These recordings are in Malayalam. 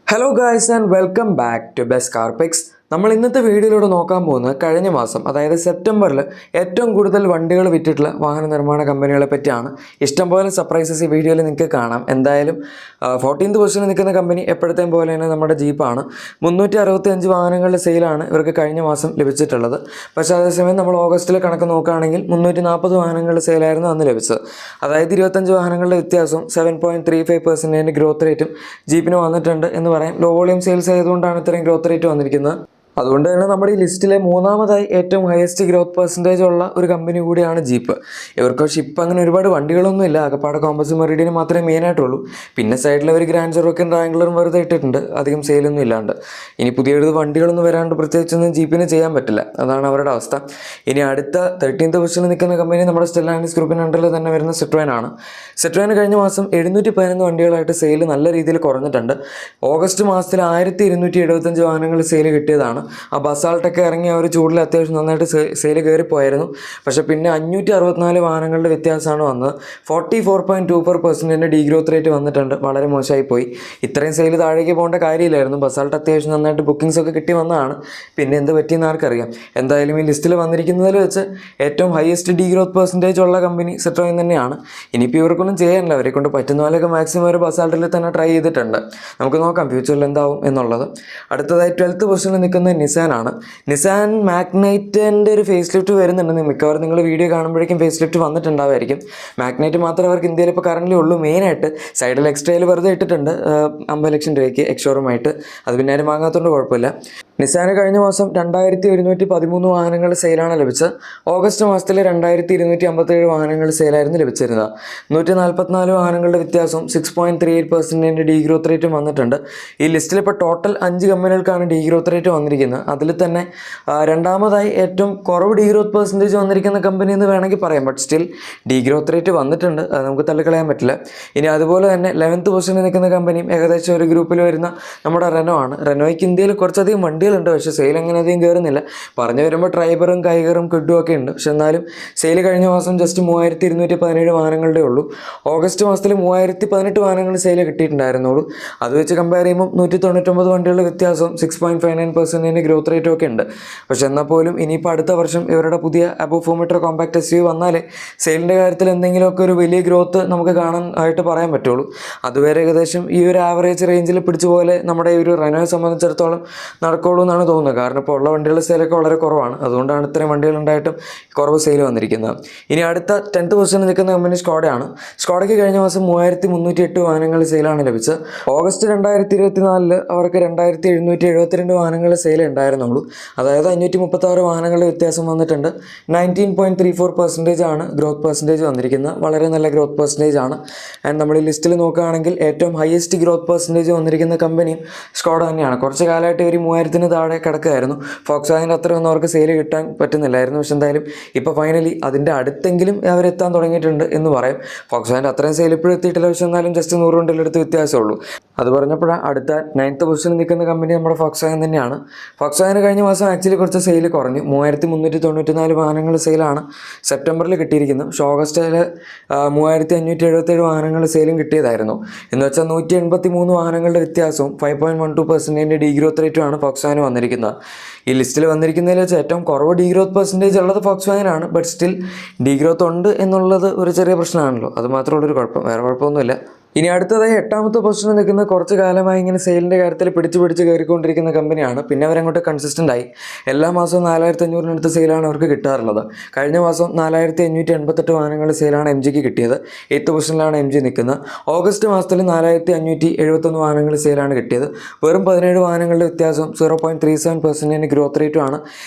Hello guys and welcome back to Best Car Picks. നമ്മൾ ഇന്നത്തെ വീഡിയോയിലൂടെ നോക്കാൻ പോകുന്നത് കഴിഞ്ഞ മാസം അതായത് സെപ്റ്റംബറിൽ ഏറ്റവും കൂടുതൽ വണ്ടികൾ വിറ്റിട്ടുള്ള വാഹന നിർമ്മാണ കമ്പനികളെ പറ്റിയാണ്. ഇഷ്ടംപോലെ സർപ്രൈസസ് ഈ വീഡിയോയിൽ നിങ്ങൾക്ക് കാണാം. എന്തായാലും 14th പൊസിഷനിൽ നിൽക്കുന്ന കമ്പനി എപ്പോഴത്തെയും പോലെ തന്നെ നമ്മുടെ ജീപ്പാണ്. 365 വാഹനങ്ങളുടെ സെയിലാണ് ഇവർക്ക് കഴിഞ്ഞ മാസം ലഭിച്ചിട്ടുള്ളത്. പക്ഷേ അതേസമയം നമ്മൾ ഓഗസ്റ്റിലെ കണക്ക് നോക്കുകയാണെങ്കിൽ 340 വാഹനങ്ങളുടെ സെയിലായിരുന്നു അന്ന് ലഭിച്ചത്. അതായത് 25 വാഹനങ്ങളുടെ വ്യത്യാസവും 7.35% ഗ്രോത്ത് റേറ്റും ജീപ്പിന് വന്നിട്ടുണ്ട് എന്ന് പറയാം. ലോ വോളിയം സെയിൽസ് ആയതുകൊണ്ടാണ് ഇത്രയും ഗ്രോത്ത് റേറ്റ് വന്നിരിക്കുന്നത്. അതുകൊണ്ട് തന്നെ നമ്മുടെ ഈ ലിസ്റ്റിലെ മൂന്നാമതായി ഏറ്റവും ഹയസ്റ്റ് ഗ്രോത്ത് പെർസെൻറ്റേജ് ഉള്ള ഒരു കമ്പനി കൂടിയാണ് ജീപ്പ്. ഇവർക്ക് പക്ഷേ ഇപ്പം അങ്ങനെ ഒരുപാട് വണ്ടികളൊന്നും ഇല്ല. അകപ്പാടെ കോമ്പസ് മെറിഡിയന് മാത്രമേ മെയിനായിട്ടുള്ളൂ. പിന്നെ സൈഡിൽ ഒരു ഗ്രാൻഡ് ചെറോക്കൻ റാംഗ്ലറും വെറുതെ ഇട്ടിട്ടുണ്ട്, അധികം സെയിലൊന്നും ഇല്ലാണ്ട്. ഇനി പുതിയ വണ്ടികളൊന്നും വരാണ്ട് പ്രത്യേകിച്ചൊന്നും ജീപ്പിന് ചെയ്യാൻ പറ്റില്ല. അതാണ് അവരുടെ അവസ്ഥ. ഇനി അടുത്ത 13th പൊസിഷനിൽ നിൽക്കുന്ന കമ്പനി നമ്മുടെ സ്റ്റെല്ലാനിസ് ഗ്രൂപ്പിന് അണ്ടറിൽ തന്നെ വരുന്ന സിട്രോയിനാണ്. സിട്രോയിന് കഴിഞ്ഞ മാസം 711 വണ്ടികളായിട്ട് സെയിൽ നല്ല രീതിയിൽ കുറഞ്ഞിട്ടുണ്ട്. ഓഗസ്റ്റ് മാസത്തിൽ 1275 വാഹനങ്ങൾ സെയിൽ കിട്ടിയതാണ്. ആ ബസാൾട്ടൊക്കെ ഇറങ്ങി ആ ഒരു ചൂടിൽ അത്യാവശ്യം നന്നായിട്ട് സെയിൽ കയറിപ്പോയായിരുന്നു. പക്ഷേ പിന്നെ 564 വാഹനങ്ങളുടെ വ്യത്യാസമാണ് വന്നത്. 44.24% ഡീഗ്രോത്ത് റേറ്റ് വന്നിട്ടുണ്ട്. വളരെ മോശമായി പോയി. ഇത്രയും സെയിൽ താഴേക്ക് പോകേണ്ട കാര്യമില്ലായിരുന്നു. ബസാൾട്ട് അത്യാവശ്യം നന്നായിട്ട് ബുക്കിംഗ്സ് ഒക്കെ കിട്ടി വന്നതാണ്. പിന്നെ എന്ത് പറ്റിയെന്ന് ആർക്കറിയാം. എന്തായാലും ഈ ലിസ്റ്റിൽ വന്നിരിക്കുന്നതിൽ വെച്ച് ഏറ്റവും ഹയസ്റ്റ് ഡീഗ്രോത്ത് പെർസെൻറ്റേജ് ഉള്ള കമ്പനി സിട്രോയിൻ തന്നെയാണ്. ഇനിയിപ്പോൾ ഇവർക്കൊന്നും ചെയ്യാനില്ല. അവരെ കൊണ്ട് പറ്റുന്ന പോലെയൊക്കെ മാക്സിമം ഒരു ബസാൾട്ടിൽ തന്നെ ട്രൈ ചെയ്തിട്ടുണ്ട്. നമുക്ക് നോക്കാം ഫ്യൂച്ചറിൽ എന്താവും എന്നുള്ളത്. അടുത്തതായി 12th പൊസിഷനിൽ നിൽക്കുന്ന നിസാനാണ്. നിസാൻ മാഗ്നൈറ്റിൻ്റെ ഒരു ഫേസ് ലിഫ്റ്റ് വരുന്നുണ്ട്. മിക്കവാറും നിങ്ങൾ വീഡിയോ കാണുമ്പോഴേക്കും ഫേസ് ലിഫ്റ്റ് വന്നിട്ടുണ്ടാവുമായിരിക്കും. മാഗ്നൈറ്റ് മാത്രമേ അവർക്ക് ഇന്ത്യയിൽ ഇപ്പോൾ കറൻ്റ് ഉള്ളൂ. മെയിനായിട്ട് സൈഡിൽ എക്സ്ട്രയിൽ വെറുതെ ഇട്ടിട്ടുണ്ട് 50 ലക്ഷം രൂപയ്ക്ക് എക്സ്ഷോറുമായിട്ട്. അത് പിന്നെ ആരും വാങ്ങാത്തതുകൊണ്ട് കുഴപ്പമില്ല. നിസാന് കഴിഞ്ഞ മാസം 2113 വാഹനങ്ങൾ സെയിലാണ് ലഭിച്ചത്. ഓഗസ്റ്റ് മാസത്തിൽ 2257 വാഹനങ്ങൾ സെയിലായിരുന്നു ലഭിച്ചിരുന്നത്. 144 വാഹനങ്ങളുടെ വ്യത്യാസവും 6.38% ഡീഗ്രോത്ത് റേറ്റും വന്നിട്ടുണ്ട്. ഈ ലിസ്റ്റിൽ ഇപ്പോൾ ടോട്ടൽ 5 കമ്പനികൾക്കാണ് ഡീഗ്രോത്ത് റേറ്റ് വന്നിരിക്കുന്നത്. അതിൽ തന്നെ രണ്ടാമതായി ഏറ്റവും കുറവ് ഡീഗ്രോത്ത് പെർസെൻറ്റേജ് വന്നിരിക്കുന്ന കമ്പനി എന്ന് വേണമെങ്കിൽ പറയാം. ബട്ട് സ്റ്റിൽ ഡീഗ്രോത്ത് റേറ്റ് വന്നിട്ടുണ്ട്, അത് നമുക്ക് തള്ളിക്കളയാൻ പറ്റില്ല. ഇനി അതുപോലെ തന്നെ 11th പൊസിഷനിൽ നിൽക്കുന്ന കമ്പനിയും ഏകദേശം ഒരു ഗ്രൂപ്പിൽ വരുന്ന നമ്മുടെ റെനോ ആണ്. റെനോയ്ക്ക് ഇന്ത്യയിൽ കുറച്ചധികം വണ്ടികളുണ്ട്, പക്ഷേ സെയിൽ അങ്ങനെ അധികം കയറുന്നില്ല. പറഞ്ഞു വരുമ്പോൾ ട്രൈബറും കൈഗറും കിഡും ഒക്കെ ഉണ്ട്. പക്ഷെ എന്നാലും സെയിൽ കഴിഞ്ഞ മാസം ജസ്റ്റ് 3217 വാഹനങ്ങളുടെ ഉള്ളൂ. ഓഗസ്റ്റ് മാസത്തിൽ 3018 വാഹനങ്ങൾ സെയിൽ കിട്ടിയിട്ടുണ്ടായിരുന്നുള്ളൂ. അത് വെച്ച് കമ്പയർ ചെയ്യുമ്പോൾ 199 വണ്ടികളുടെ വ്യത്യാസവും 6.59% ഗ്രോത്ത് റേറ്റും ഒക്കെ ഉണ്ട്. പക്ഷെ എന്നാൽ പോലും ഇനിയിപ്പോൾ അടുത്ത വർഷം ഇവരുടെ പുതിയ അബോ 4 മീറ്റർ കോമ്പാക്ട് SUV വന്നാലേ സെയിലിൻ്റെ കാര്യത്തിൽ എന്തെങ്കിലുമൊക്കെ ഒരു വലിയ ഗ്രോത്ത് നമുക്ക് കാണാൻ ആയിട്ട് പറയാൻ പറ്റുള്ളൂ. അതുവരെ ഏകദേശം ഈ ഒരു ആവറേജ് റേഞ്ചിൽ പിടിച്ച പോലെ നമ്മുടെ ഈ ഒരു റെനോയെ സംബന്ധിച്ചിടത്തോളം നടക്കുള്ളൂ എന്നാണ് തോന്നുന്നത്. കാരണം ഇപ്പോൾ ഉള്ള വണ്ടികളുടെ സെയിലൊക്കെ വളരെ കുറവാണ്. അതുകൊണ്ടാണ് ഇത്രയും വണ്ടികളുണ്ടായിട്ടും കുറവ് സെയിൽ വന്നിരിക്കുന്നത്. ഇനി അടുത്ത 10th പൊസിഷനിൽ നിൽക്കുന്ന കമ്പനി സ്കോഡയാണ്. സ്കോഡയ്ക്ക് കഴിഞ്ഞ മാസം 3308 വാഹനങ്ങൾ സെയിലാണ് ലഭിച്ചത്. ഓഗസ്റ്റ് 2024 അവർക്ക് 2772 വാഹനങ്ങൾ സെയിൽ ഉണ്ടായിരുന്നുള്ളൂ. അതായത് 536 വാഹനങ്ങളുടെ വ്യത്യാസം വന്നിട്ടുണ്ട്. 19.34% ആണ് ഗ്രോത്ത് പെർസെൻറ്റേജ് വന്നിരിക്കുന്നത്. വളരെ നല്ല ഗ്രോത്ത് പെർസെൻറ്റേജ് ആണ്. ആൻഡ് നമ്മൾ ഈ ലിസ്റ്റിൽ നോക്കുകയാണെങ്കിൽ ഏറ്റവും ഹയസ്റ്റ് ഗ്രോത്ത് പെർസെൻറ്റേജ് വന്നിരിക്കുന്ന കമ്പനിയും സ്കോഡ തന്നെയാണ്. കുറച്ച് കാലമായിട്ട് ഇവർ 3000 താഴെ കിടക്കുകയായിരുന്നു. ഫോക്സ്വാഗൻ്റെ അത്രയൊന്നും അവർക്ക് സെയിൽ കിട്ടാൻ പറ്റുന്നില്ലായിരുന്നു. പക്ഷെ എന്തായാലും ഇപ്പോൾ ഫൈനലി അതിൻ്റെ അടുത്തെങ്കിലും അവരെത്താൻ തുടങ്ങിയിട്ടുണ്ട് എന്ന് പറയാം. ഫോക്സ്വാഗൻ്റെ അത്രയും സെയിൽ ഇപ്പോഴും എത്തിയിട്ടില്ല. പക്ഷെ എന്നാലും ജസ്റ്റ് 100 വണ്ടികളെടുത്ത് വ്യത്യാസമുള്ളൂ. അത് പറഞ്ഞപ്പോഴാണ് അടുത്ത 9th പൊസിഷനിൽ നിൽക്കുന്ന കമ്പനി നമ്മുടെ ഫോക്സ്വാഗൻ തന്നെയാണ്. ഫോക്സ്വാഗന് കഴിഞ്ഞ മാസം ആക്ച്വലി കുറച്ച് സെയിൽ കുറഞ്ഞു. 3394 വാഹനങ്ങൾ സെയിലാണ് സെപ്റ്റംബറിൽ കിട്ടിയിരിക്കുന്നത്. പക്ഷേ ഓഗസ്റ്റിൽ 3577 വാഹനങ്ങൾ സെയിലും കിട്ടിയതായിരുന്നു. എന്ന് വെച്ചാൽ 183 വാഹനങ്ങളുടെ വ്യത്യാസവും 5.12% ഡീഗ്രോത്ത് റേറ്റുമാണ് ഫോക്സ്വാഗന് വന്നിരിക്കുന്നത്. ഈ ലിസ്റ്റിൽ വന്നിരിക്കുന്നതിൽ വെച്ച് ഏറ്റവും കുറവ് ഡീഗ്രോത്ത് പെർസെൻറ്റേജ് ഉള്ളത് ഫോക്സ്വാഗനാണ്. ബട്ട് സ്റ്റിൽ ഡീഗ്രോത്ത് ഉണ്ട് എന്നുള്ളത് ഒരു ചെറിയ പ്രശ്നമാണല്ലോ. അത് മാത്രമുള്ളൊരു കുഴപ്പം, വേറെ കുഴപ്പമൊന്നുമില്ല. ഇനി അടുത്തതായി 8th പൊസിഷനിൽ നിൽക്കുന്ന കുറച്ച് കാലമായി ഇങ്ങനെ സെയിലിൻ്റെ കാര്യത്തിൽ പിടിച്ച് കയറിക്കൊണ്ടിരിക്കുന്ന കമ്പനിയാണ്. പിന്നെ അവരങ്ങോട്ട് കൺസിസ്റ്റൻ്റ് ആയി. എല്ലാ മാസവും 4500 സെയിലാണ് അവർക്ക് കിട്ടാറുള്ളത്. കഴിഞ്ഞ മാസം 4588 വാഹനങ്ങളുടെ സെയിലാണ് MGക്ക് കിട്ടിയത്. 8th പൊസിഷനിലാണ് MG നിൽക്കുന്നത്. ഓഗസ്റ്റ് മാസത്തിൽ 4571 വാഹനങ്ങൾ സെയിലാണ് കിട്ടിയത്. വെറും 17 വാഹനങ്ങളുടെ വ്യത്യാസം 0.37% ഗ്രോത്ത് റേറ്റുമാണ്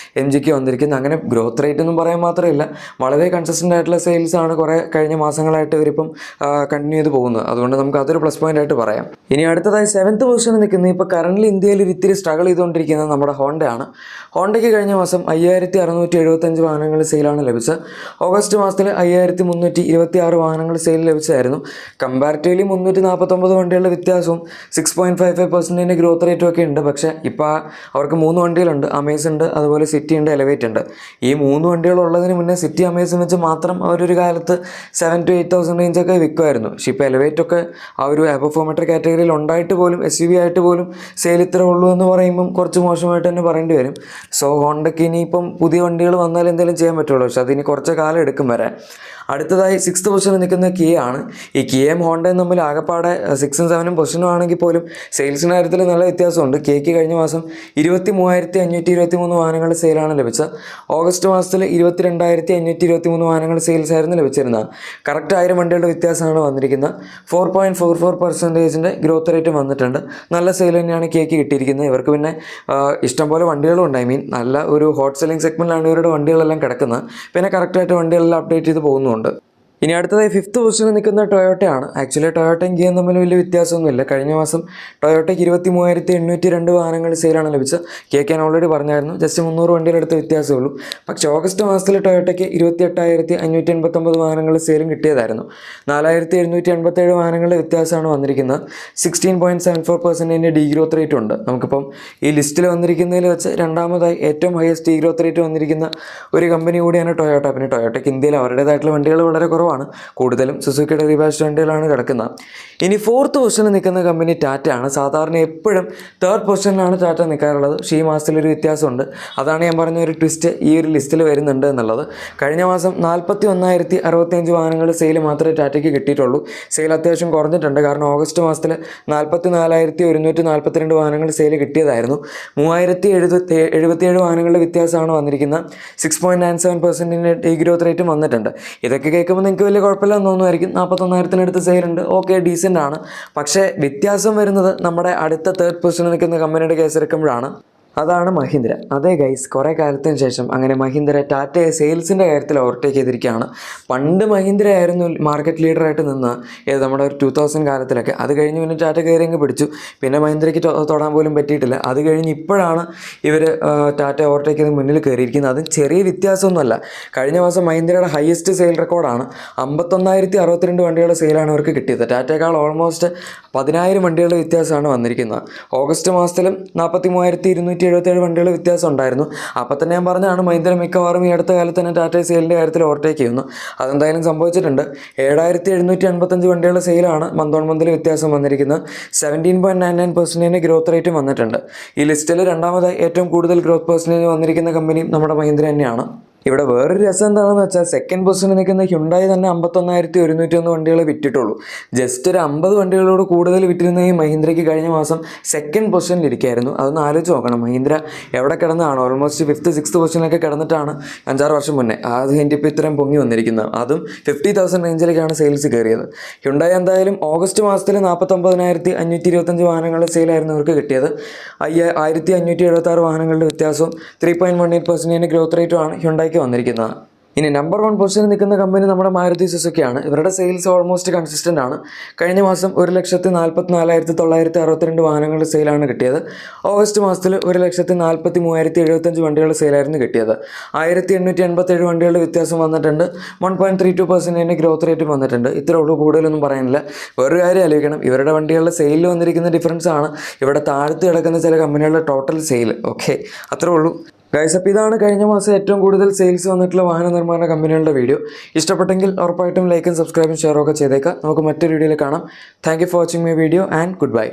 MGക്ക് വന്നിരിക്കുന്നത്. അങ്ങനെ ഗ്രോത്ത് റേറ്റ് ഒന്നും പറയാൻ മാത്രമല്ല, വളരെ കൺസിസ്റ്റൻ്റ് ആയിട്ടുള്ള സെയിൽസാണ് കുറേ കഴിഞ്ഞ മാസങ്ങളായിട്ട് ഇവരിപ്പം കണ്ടിന്യൂ ചെയ്ത് പോകുന്നത്. അതുകൊണ്ട് നമുക്ക് അതൊരു പ്ലസ് പോയിന്റ് ആയിട്ട് പറയാം. ഇനി അടുത്തതായി 7th പൊസിഷനിൽ നിൽക്കുന്നത് ഇപ്പോൾ കറൻ്റ് ഇന്ത്യയിൽ ഒരു ഇത്തിരി സ്ട്രഗിൾ ചെയ്തുകൊണ്ടിരിക്കുന്നത് നമ്മുടെ ഹോണ്ടയാണ്. ഹോണ്ടയ്ക്ക് കഴിഞ്ഞ മാസം 5675 വാഹനങ്ങൾ സെയിലാണ് ലഭിച്ചത്. ഓഗസ്റ്റ് മാസത്തിൽ 5326 വാഹനങ്ങൾ സെയിൽ ലഭിച്ചതായിരുന്നു. കമ്പാരിറ്റീവ്ലി 349 വണ്ടികളുടെ വ്യത്യാസവും 6.55% ഗ്രോത്ത് റേറ്റും ഒക്കെ ഉണ്ട്. പക്ഷേ ഇപ്പോൾ അവർക്ക് 3 വണ്ടികളുണ്ട്. അമേസ് ഉണ്ട്, അതുപോലെ സിറ്റി ഉണ്ട്, എലവേറ്റ് ഉണ്ട്. ഈ 3 വണ്ടികൾ ഉള്ളതിന് മുന്നേ സിറ്റി അമേസും വെച്ച് മാത്രം അവരൊരു കാലത്ത് 7,000 to 8,000 റേഞ്ചൊക്കെ വിൽക്കുമായിരുന്നു. പക്ഷേ ഇപ്പോൾ എലവേറ്റ് ഒക്കെ ആ ഒരു എബവ് 4 മീറ്റർ കാറ്റഗറിയിൽ ഉണ്ടായിട്ട് പോലും SUV ആയിട്ട് പോലും സെയിൽ ഇത്ര ഉള്ളൂ എന്ന് പറയുമ്പം കുറച്ച് മോശമായിട്ട് തന്നെ പറയേണ്ടി വരും. സോ ഹോണ്ടയ്ക്ക് ഇനിയിപ്പം പുതിയ വണ്ടികൾ വന്നാൽ എന്തെങ്കിലും ചെയ്യാൻ പറ്റുള്ളൂ, പക്ഷെ അതിന് കുറച്ച് കാലം എടുക്കും വരാൻ. അടുത്തതായി 6th പൊസിഷനിൽ നിൽക്കുന്ന കിയ ആണ്. ഈ കിയയും ഹോണ്ടയും തമ്മിൽ ആകെപ്പാടെ 6ഉം 7ഉം പൊസിഷനും ആണെങ്കിൽ പോലും സെയിൽസിൻ്റെ കാര്യത്തിൽ നല്ല വ്യത്യാസമുണ്ട്. കിയയ്ക്ക് കഴിഞ്ഞ മാസം 23,523 വാഹനങ്ങളുടെ സെയിലാണ് ലഭിച്ചത്. ഓഗസ്റ്റ് മാസത്തിൽ 22,523 വാഹനങ്ങളുടെ സെയിൽസ് ആയിരുന്നു ലഭിച്ചിരുന്നത്. കറക്റ്റ് 1000 വണ്ടികളുടെ വ്യത്യാസമാണ് വന്നിരിക്കുന്നത്. 4.44% ഗ്രോത്ത് റേറ്റ് വന്നിട്ടുണ്ട്. നല്ല സെയിൽ തന്നെയാണ് കിയയ്ക്ക് കിട്ടിയിരിക്കുന്നത്. ഇവർക്ക് പിന്നെ ഇഷ്ടംപോലെ വണ്ടികളും ഉണ്ട്. നല്ല ഒരു ഹോട്ട് സെല്ലിംഗ് സെഗ്മെൻറ്റിലാണ് ഇവരുടെ വണ്ടികളെല്ലാം കിടക്കുന്നത്. പിന്നെ കറക്റ്റായിട്ട് വണ്ടികളെല്ലാം അപ്ഡേറ്റ് ചെയ്ത് പോകുന്നുണ്ട്. ഇനി അടുത്തതായി 5th പൊസിഷനിൽ നിൽക്കുന്ന ടൊയോട്ടയാണ്. ആക്ച്വലി ടൊയോട്ടയും കിയയും തമ്മിൽ വലിയ വ്യത്യാസമൊന്നുമില്ല. കഴിഞ്ഞ മാസം ടൊയോട്ടയ്ക്ക് 23,802 വാഹനങ്ങൾ സെയിലാണ് ലഭിച്ചത്. കിയയ്ക്ക് ഞാൻ ഓൾറെഡി പറഞ്ഞായിരുന്നു, ജസ്റ്റ് 300 വണ്ടികളെടുത്ത് വ്യത്യാസമേ ഉള്ളൂ. പക്ഷേ ഓഗസ്റ്റ് മാസത്തിൽ ടൊയോട്ടയ്ക്ക് 28,589 വാഹനങ്ങൾ സെയിലും കിട്ടിയതായിരുന്നു. 4,787 വാഹനങ്ങളുടെ വ്യത്യാസമാണ് വന്നിരിക്കുന്നത്. 16.74% ഡീഗ്രോത്ത് റേറ്റ് ഉണ്ട്. നമുക്കിപ്പം ഈ ലിസ്റ്റിൽ വന്നിരിക്കുന്നതിൽ വെച്ച് രണ്ടാമതായി ഏറ്റവും ഹയസ്റ്റ് ഡീഗ്രോത്ത് റേറ്റ് വന്നിരിക്കുന്ന ഒരു കമ്പനി കൂടിയാണ് ടൊയോട്ട. പിന്നെ ടൊയോട്ടയ്ക്ക് ഇന്ത്യയിൽ അവരുടേതായിട്ടുള്ള വണ്ടികൾ വളരെ കുറവാണ്. കൂടുതലും സുസുക്കിയുടെ റീബാസ്റ്റ് വണ്ടികളാണ് കിടക്കുന്നത്. ഇനി 4th പൊസിഷനിൽ നിൽക്കുന്ന കമ്പനി ടാറ്റയാണ്. സാധാരണ എപ്പോഴും 3rd പൊസിഷനിലാണ് ടാറ്റ നിൽക്കാറുള്ളത്. പക്ഷേ ഈ മാസത്തിലൊരു വ്യത്യാസമുണ്ട്. അതാണ് ഞാൻ പറഞ്ഞ ഒരു ട്വിസ്റ്റ് ഈ ഒരു ലിസ്റ്റിൽ വരുന്നുണ്ട് എന്നുള്ളത്. കഴിഞ്ഞ മാസം 41,065 വാഹനങ്ങൾ സെയിൽ മാത്രമേ ടാറ്റയ്ക്ക് കിട്ടിയിട്ടുള്ളൂ. സെയിൽ അത്യാവശ്യം കുറഞ്ഞിട്ടുണ്ട്. കാരണം ഓഗസ്റ്റ് മാസത്തിൽ 44,142 വാഹനങ്ങൾ സെയിൽ കിട്ടിയതായിരുന്നു. 3,077 വാഹനങ്ങളുടെ വ്യത്യാസമാണ് വന്നിരിക്കുന്നത്. 6.97% ഡീഗ്രോത്ത് റേറ്റും വന്നിട്ടുണ്ട്. ഇതൊക്കെ കേൾക്കുമ്പോൾ നിങ്ങൾക്ക് വലിയ കുഴപ്പമില്ലെന്ന് തോന്നുമായിരിക്കും. 41,000 സെയിലുണ്ട്, ഓക്കെ, ഡീസൻ്റ് ആണ്. പക്ഷേ വ്യത്യാസം വരുന്നത് നമ്മുടെ അടുത്ത 3rd പൊസിഷനിൽ നിൽക്കുന്ന കമ്പനിയുടെ കേസ് എടുക്കുമ്പോഴാണ്. അതാണ് മഹീന്ദ്ര. അതെ ഗൈസ്, കുറേ കാലത്തിന് ശേഷം അങ്ങനെ മഹീന്ദ്ര ടാറ്റയെ സെയിൽസിൻ്റെ കാര്യത്തിൽ ഓവർടേക്ക് ചെയ്തിരിക്കുകയാണ്. പണ്ട് മഹീന്ദ്ര ആയിരുന്നു മാർക്കറ്റ് ലീഡറായിട്ട് നിന്ന് നമ്മുടെ ഒരു 2000 കാലത്തിലൊക്കെ. അത് കഴിഞ്ഞ് പിന്നെ ടാറ്റ കയറിയങ്ങ് പിടിച്ചു. പിന്നെ മഹീന്ദ്രയ്ക്ക് തൊടാൻ പോലും പറ്റിയിട്ടില്ല. അത് കഴിഞ്ഞ് ഇപ്പോഴാണ് ഇവർ ടാറ്റ ഓവർടേക്ക് ചെയ്ത് മുന്നിൽ കയറിയിരിക്കുന്നത്. അതും ചെറിയ വ്യത്യാസമൊന്നുമല്ല. കഴിഞ്ഞ മാസം മഹീന്ദ്രയുടെ ഹയസ്റ്റ് സെയിൽ റെക്കോർഡാണ്. 51,062 വണ്ടികളുടെ സെയിലാണ് അവർക്ക് കിട്ടിയത്. ടാറ്റയേക്കാൾ ഓൾമോസ്റ്റ് 10,000 വണ്ടികളുടെ വ്യത്യാസമാണ് വന്നിരിക്കുന്നത്. ഓഗസ്റ്റ് മാസത്തിലും 43,277 വണ്ടികൾ വ്യത്യാസം ഉണ്ടായിരുന്നു. അപ്പോൾ തന്നെ ഞാൻ പറഞ്ഞതാണ് മഹീന്ദ്ര മിക്കവാറും ഈ അടുത്ത കാലത്ത് തന്നെ ടാറ്റ സെയിലിൻ്റെ കാര്യത്തിൽ ഓവർടേക്ക് ചെയ്യുന്നു. അതെന്തായാലും സംഭവിച്ചിട്ടുണ്ട്. 7,755 വണ്ടികളുടെ സെയിലാണ് മന്ത് ഓൺ മന്തിൽ വ്യത്യാസം വന്നിരിക്കുന്നത്. 17.99% ഗ്രോത്ത് റേറ്റും വന്നിട്ടുണ്ട്. ഈ ലിസ്റ്റിൽ രണ്ടാമതായി ഏറ്റവും കൂടുതൽ ഗ്രോത്ത് പെർസെൻറ്റേജ് വന്നിരിക്കുന്ന കമ്പനിയും നമ്മുടെ മഹീന്ദ്ര തന്നെയാണ്. ഇവിടെ വേറൊരു രസം എന്താണെന്ന് വെച്ചാൽ 2nd പൊസിഷനിൽ നിൽക്കുന്ന ഹ്യുണ്ടായി തന്നെ 51,101 വണ്ടികളെ വിറ്റിട്ടുള്ളൂ. ജസ്റ്റ് ഒരു 50 വണ്ടികളോട് കൂടുതൽ വിറ്റിരുന്ന ഈ മഹീന്ദ്രയ്ക്ക് കഴിഞ്ഞ മാസം 2nd പൊസിഷനിൽ ഇരിക്കുകയായിരുന്നു. അതൊന്ന് ആലോചിച്ച് നോക്കണം. മഹീന്ദ്ര എവിടെ കിടന്നതാണ്? ഓൾമോസ്റ്റ് 5th 6th പൊസിഷനിലൊക്കെ കിടന്നിട്ടാണ് 5-6 വർഷം മുന്നേ അത് കഴിഞ്ഞിപ്പോൾ ഇത്രയും പൊങ്ങി വന്നിരിക്കുന്നത്. അതും 50,000 റേഞ്ചിലേക്കാണ് സെയിൽസ് കയറിയത്. ഹ്യുണ്ടായി എന്തായാലും ഓഗസ്റ്റ് മാസത്തിൽ 49,525 വാഹനങ്ങളുടെ സെയിലായിരുന്നു അവർക്ക് കിട്ടിയത്. 1,576 വാഹനങ്ങളുടെ വ്യത്യാസവും 3.18% ഗ്രോത്ത് റേറ്റുമാണ് ഹ്യുണ്ടായിക്ക് വന്നിരിക്കുന്നത്. ഇനി നമ്പർ 1 പൊസിഷനിൽ നിൽക്കുന്ന കമ്പനി നമ്മുടെ മാരുതി സുസുക്കിയാണ്. ഇവരുടെ സെയിൽസ് ഓൾമോസ്റ്റ് കൺസിസ്റ്റൻ്റ് ആണ്. കഴിഞ്ഞ മാസം 1,44,962 വാഹനങ്ങളുടെ സെയിലാണ് കിട്ടിയത്. ഓഗസ്റ്റ് മാസത്തിൽ 1,43,075 വണ്ടികളുടെ സെയിലായിരുന്നു കിട്ടിയത്. 1,887 വണ്ടികളുടെ വ്യത്യാസം വന്നിട്ടുണ്ട്. 1.32% ഗ്രോത്ത് റേറ്റും വന്നിട്ടുണ്ട്. ഇത്രേ ഉള്ളൂ, കൂടുതലൊന്നും പറയാനില്ല. വേറൊരു കാര്യം ആലോചിക്കണം, ഇവരുടെ വണ്ടികളുടെ സെയിലിൽ വന്നിരിക്കുന്ന ഡിഫറൻസ് ആണ് ഇവിടെ താഴത്ത് കിടക്കുന്ന ചില കമ്പനികളുടെ ടോട്ടൽ സെയിൽ. ഓക്കെ, അത്രേ ഉള്ളൂ ഗൈസ്. അപ്പോൾ ഇതാണ് കഴിഞ്ഞ മാസം ഏറ്റവും കൂടുതൽ സെയിൽസ് വന്നിട്ടുള്ള വാഹന നിർമ്മാണ കമ്പനികളുടെ വീഡിയോ. ഇഷ്ടപ്പെട്ടെങ്കിൽ ഉറപ്പായിട്ടും ലൈക്കും സബ്സ്ക്രൈബും ഷെയറും ഒക്കെ ചെയ്തേക്കാം. നമുക്ക് മറ്റൊരു വീഡിയോയിൽ കാണാം. Thank you for watching my video and good bye.